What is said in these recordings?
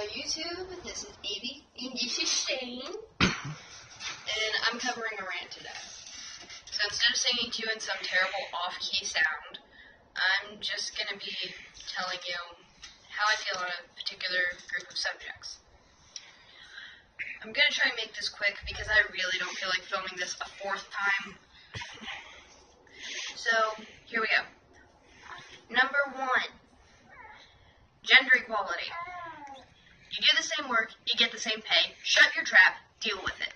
YouTube. This is Evie, and this is Shane, and I'm covering a rant today. So instead of singing to you in some terrible off-key sound, I'm just going to be telling you how I feel on a particular group of subjects. I'm going to try and make this quick because I really don't feel like filming this a fourth time. So, here we go. Number 1, gender equality. You do the same work, you get the same pay. Shut your trap, deal with it.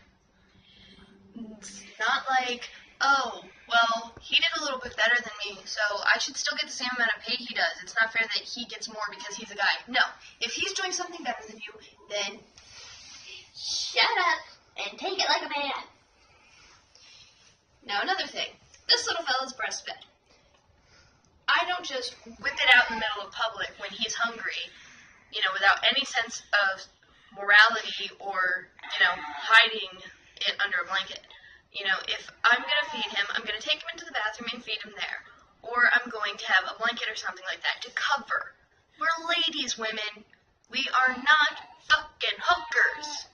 It's not like, oh, well, he did a little bit better than me, so I should still get the same amount of pay he does. It's not fair that he gets more because he's a guy. No, if he's doing something better than you, then shut up and take it like a man. Now, another thing. This little fella's breastfed. I don't just whip it out in the middle of public when he's hungry, without any sense of morality or, hiding it under a blanket. If I'm going to feed him, I'm going to take him into the bathroom and feed him there. Or I'm going to have a blanket or something like that to cover. We're ladies, women. We are not fucking hookers.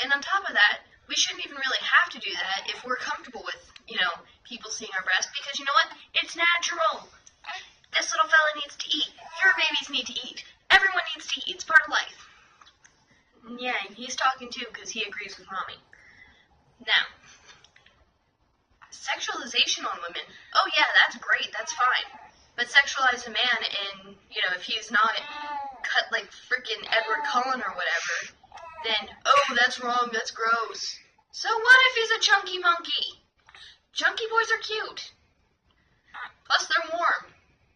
And on top of that, we shouldn't even really have to do that if we're comfortable with, people seeing our breasts. Because you know what? It's natural. This little fella needs to eat. Your babies need to eat. Everyone needs to eat. It's part of life. Yeah, and he's talking too because he agrees with mommy. Now, sexualization on women. Oh yeah, that's great. That's fine. But sexualize a man and, if he's not cut like freaking Edward Cullen or whatever, then, oh, that's wrong. That's gross. So what if he's a chunky monkey? Chunky boys are cute. Plus, they're warm.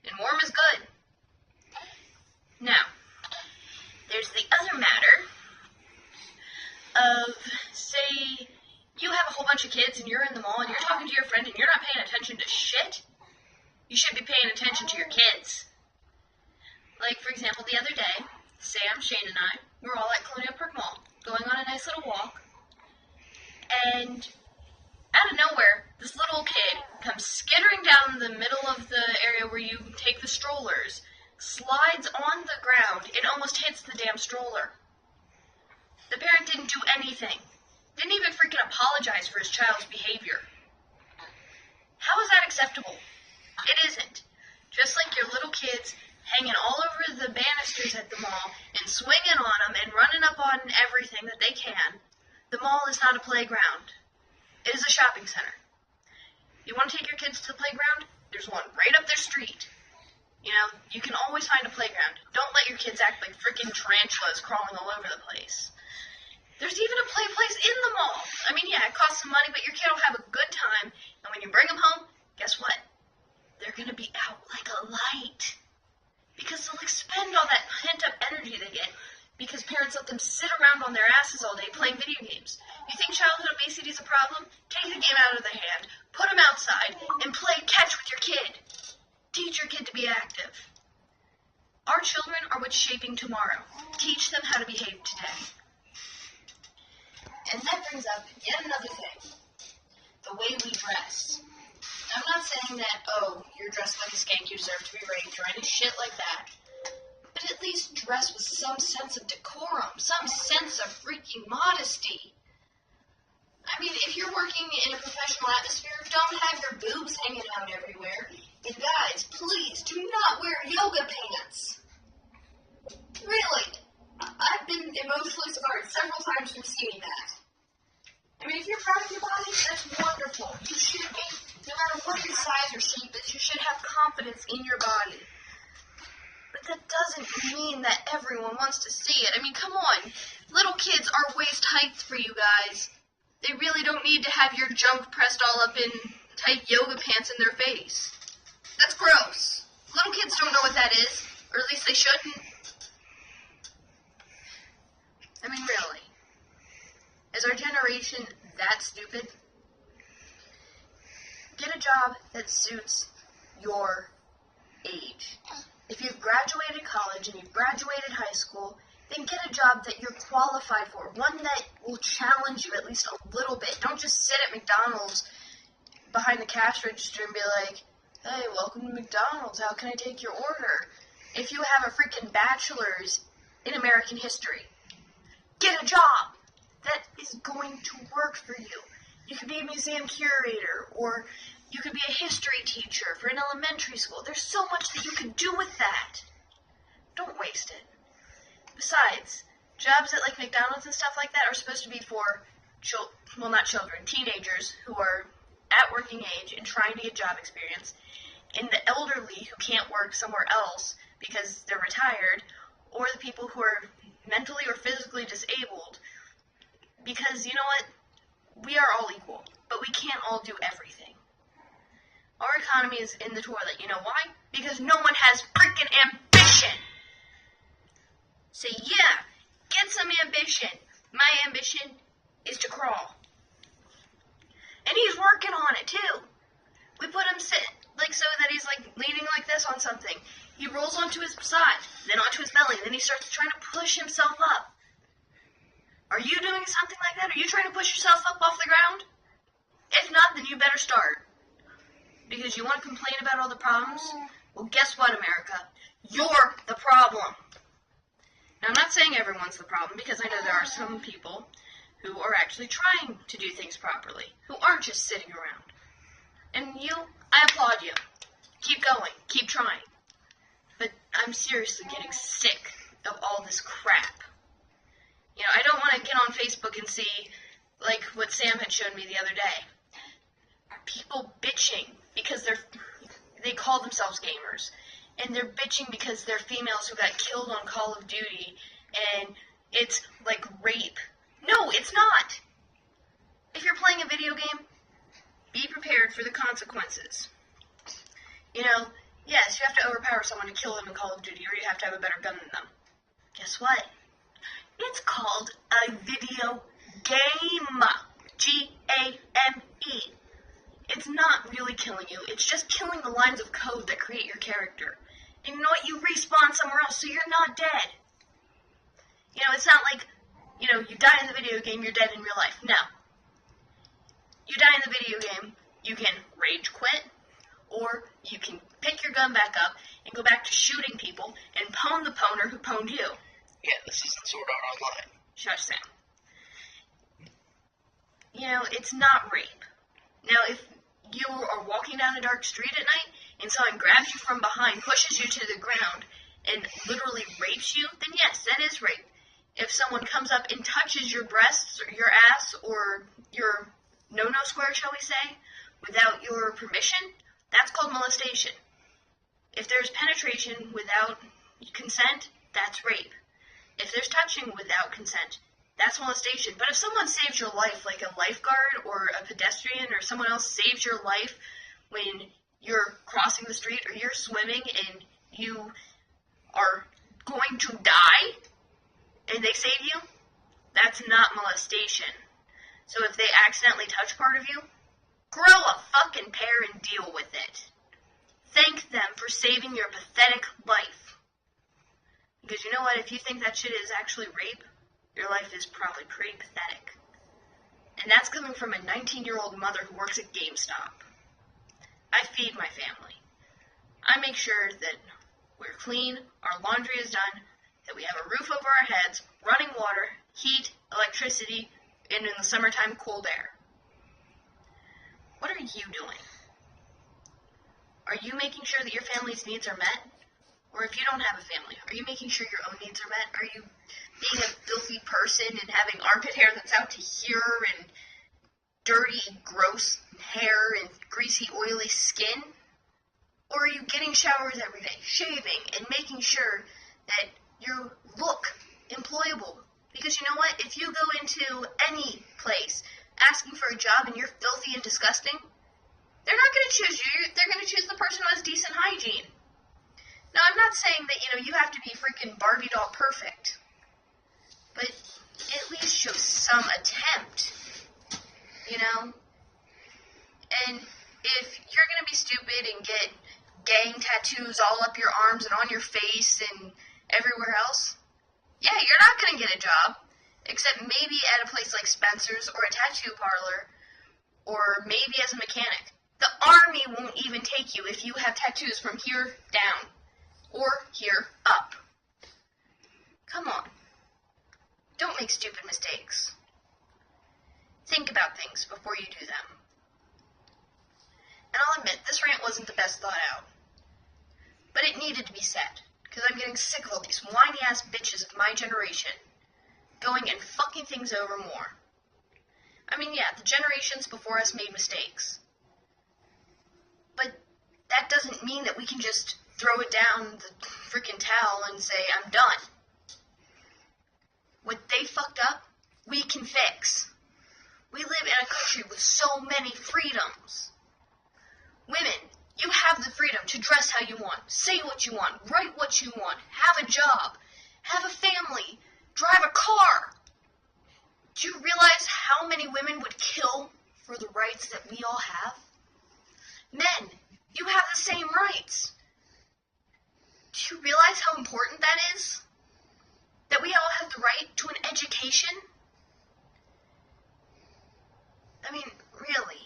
And warm is good. Now, there's the other matter of, say, you have a whole bunch of kids and you're in the mall and you're talking to your friend and you're not paying attention to shit. You should be paying attention to your kids. Like, for example, the other day, Sam, Shane, and I were all at Colonial Park Mall, going on a nice little walk, and out of nowhere, this little kid comes skittering down the middle of the area where you take the strollers, slides on the ground, it almost hits the damn stroller. The parent didn't do anything. Didn't even freaking apologize for his child's behavior. How is that acceptable? It isn't. Just like your little kids hanging all over the banisters at the mall and swinging on them and running up on everything that they can. The mall is not a playground. It is a shopping center. You want to take your kids to the playground? There's one right up their street. You can always find a playground. Don't let your kids act like freaking tarantulas crawling all over the place. There's even a play place in the mall. I mean, yeah, it costs some money, but your kid will have a good time. And when you bring them home, guess what? They're going to be out like a light. Because they'll expend all that pent-up energy they get. Because parents let them sit around on their asses all day playing video games. You think childhood obesity is a problem? Take the game out of their hand, put them outside, and play catch with your kid. Teach your kid to be active. Our children are what's shaping tomorrow. Teach them how to behave today. And that brings up yet another thing. The way we dress. I'm not saying that, oh, you're dressed like a skank, you deserve to be raped, or any shit like that. But at least dress with some sense of decorum, some sense of freaking modesty. I mean, if you're working in a professional atmosphere, don't have your boobs hanging out everywhere. And guys, please, do not wear yoga pants. Really. I've been emotionally scarred several times from seeing that. I mean, if you're proud of your body, that's wonderful. You should be, no matter what your size or shape is, you should have confidence in your body. But that doesn't mean that everyone wants to see it. I mean, come on. Little kids are waist height for you guys. They really don't need to have your junk pressed all up in tight yoga pants in their face. That's gross. Little kids don't know what that is, or at least they shouldn't. I mean, really. Is our generation that stupid? Get a job that suits your age. If you've graduated college and you've graduated high school, then get a job that you're qualified for, one that will challenge you at least a little bit. Don't just sit at McDonald's behind the cash register and be like, hey, welcome to McDonald's, how can I take your order? If you have a freaking bachelor's in American history. Get a job that is going to work for you. You could be a museum curator, or you could be a history teacher for an elementary school. There's so much that you can do with that. Don't waste it. Besides, jobs at like McDonald's and stuff like that are supposed to be for not children, teenagers who are at working age and trying to get job experience, and the elderly who can't work somewhere else because they're retired, or the people who are mentally or physically disabled, because you know what? We are all equal, but we can't all do everything. Our economy is in the toilet. You know why? Because no one has freaking ambition. Say, yeah, get some ambition. My ambition is to crawl. And he's working on it, too. We put him so that he's, leaning like this on something. He rolls onto his side, then onto his belly, then he starts trying to push himself up. Are you doing something like that? Are you trying to push yourself up off the ground? If not, then you better start. Because you want to complain about all the problems? Well, guess what, America? You're the problem. Now, I'm not saying everyone's the problem, because I know there are some people who are actually trying to do things properly, who aren't just sitting around. And I applaud you. Keep going. Keep trying. But I'm seriously getting sick of all this crap. I don't want to get on Facebook and see, what Sam had shown me the other day. People bitching because they call themselves gamers. And they're bitching because they're females who got killed on Call of Duty. And it's like rape. No, it's not. If you're playing a video game, be prepared for the consequences. Yes, you have to overpower someone to kill them in Call of Duty, or you have to have a better gun than them. Guess what? It's called a video game. G-A-M-E. It's not really killing you. It's just killing the lines of code that create your character. And you know what? You respawn somewhere else, so you're not dead. It's not like, you die in the video game, you're dead in real life. No. You die in the video game, you can rage quit, or you can pick your gun back up and go back to shooting people and pwn the pwner who pwned you. Yeah, this isn't Sword Art Online. Shush, Sam. It's not rape. Now, if you are walking down a dark street at night and someone grabs you from behind, pushes you to the ground, and literally rapes you, then yes, that is rape. If someone comes up and touches your breasts or your ass or your no-no square, shall we say, without your permission, that's called molestation. If there's penetration without consent, that's rape. If there's touching without consent, that's molestation. But if someone saves your life, like a lifeguard or a pedestrian or someone else saves your life when you're crossing the street or you're swimming and you are going to die and they save you, that's not molestation. So if they accidentally touch part of you, grow a fucking pair and deal with it. Thank them for saving your pathetic life. Because you know what? If you think that shit is actually rape, your life is probably pretty pathetic. And that's coming from a 19-year-old mother who works at GameStop. I feed my family. I make sure that we're clean, our laundry is done, that we have a roof over our heads, running water, heat, electricity, and in the summertime, cold air. What are you doing? Are you making sure that your family's needs are met? Or if you don't have a family, are you making sure your own needs are met? Are you being a filthy person and having armpit hair that's out to here and dirty, gross hair and greasy, oily skin? Or are you getting showers every day, shaving, and making sure that you look employable? Because you know what? If you go into any place asking for a job and you're filthy and disgusting, they're not going to choose you. They're going to choose the person who has decent hygiene. Now, I'm not saying that, you have to be freaking Barbie doll perfect. But at least show some attempt. And if you're going to be stupid and get gang tattoos all up your arms and on your face and everywhere else, yeah, you're not going to get a job. Except maybe at a place like Spencer's or a tattoo parlor, or maybe as a mechanic. The Army won't even take you if you have tattoos from here down, or here up. Come on. Don't make stupid mistakes. Think about things before you do them. And I'll admit, this rant wasn't the best thought out. But it needed to be said, because I'm getting sick of all these whiny-ass bitches of my generation going and fucking things over more. I mean, yeah, the generations before us made mistakes. But that doesn't mean that we can just throw it down the freaking towel and say, I'm done. What they fucked up, we can fix. We live in a country with so many freedoms. Women, you have the freedom to dress how you want, say what you want, write what you want, have a job, have a family, drive a car. Do you realize how many women would kill for the rights that we all have? Men, you have the same rights. Do you realize how important that is? That we all have the right to an education? I mean, really?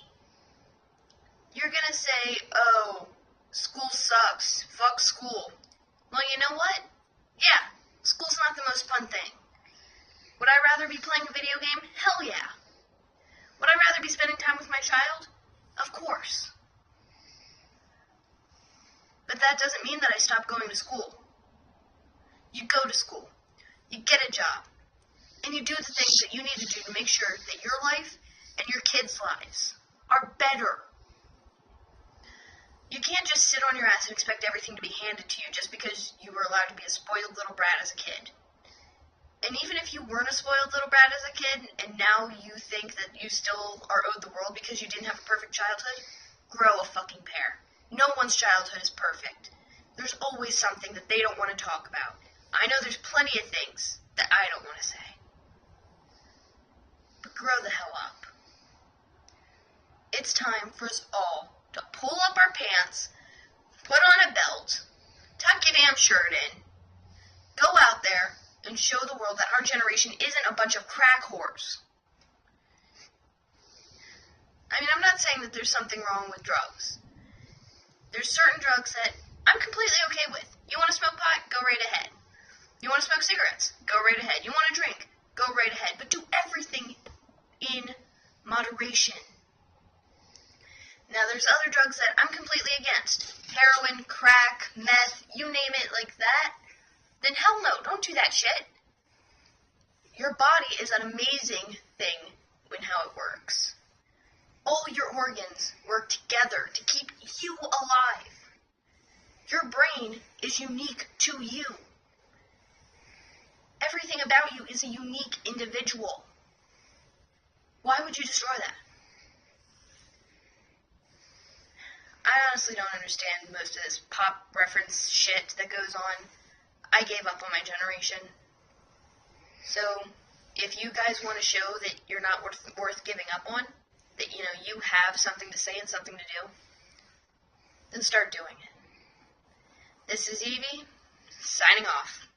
You're gonna say, oh, school sucks, fuck school. Well, you know what? Yeah, school's not the most fun thing. Would I rather be playing a video game? Hell yeah. Would I rather be spending time with my child? Of course. But that doesn't mean that I stop going to school. You go to school, you get a job, and you do the things that you need to do to make sure that your life and your kids' lives are better. You can't just sit on your ass and expect everything to be handed to you just because you were allowed to be a spoiled little brat as a kid. And even if you weren't a spoiled little brat as a kid, and now you think that you still are owed the world because you didn't have a perfect childhood, grow a fucking pair. No one's childhood is perfect. There's always something that they don't want to talk about. I know there's plenty of things that I don't want to say. But grow the hell up. It's time for us all to pull up our pants, put on a belt, tuck your damn shirt in, go out there, and show the world that our generation isn't a bunch of crack whores. I mean, I'm not saying that there's something wrong with drugs. There's certain drugs that I'm completely okay with. You want to smoke pot? Go right ahead. You want to smoke cigarettes? Go right ahead. You want to drink? Go right ahead. But do everything in moderation. Now, there's other drugs that I'm completely against. Heroin, crack, meth, you name it like that. Then hell no, don't do that shit. Your body is an amazing thing when how it works. All your organs work together to keep you alive. Your brain is unique to you. Everything about you is a unique individual. Why would you destroy that? I honestly don't understand most of this pop reference shit that goes on. I gave up on my generation. So, if you guys want to show that you're not worth giving up on, that, you know, you have something to say and something to do, then start doing it. This is Evie, signing off.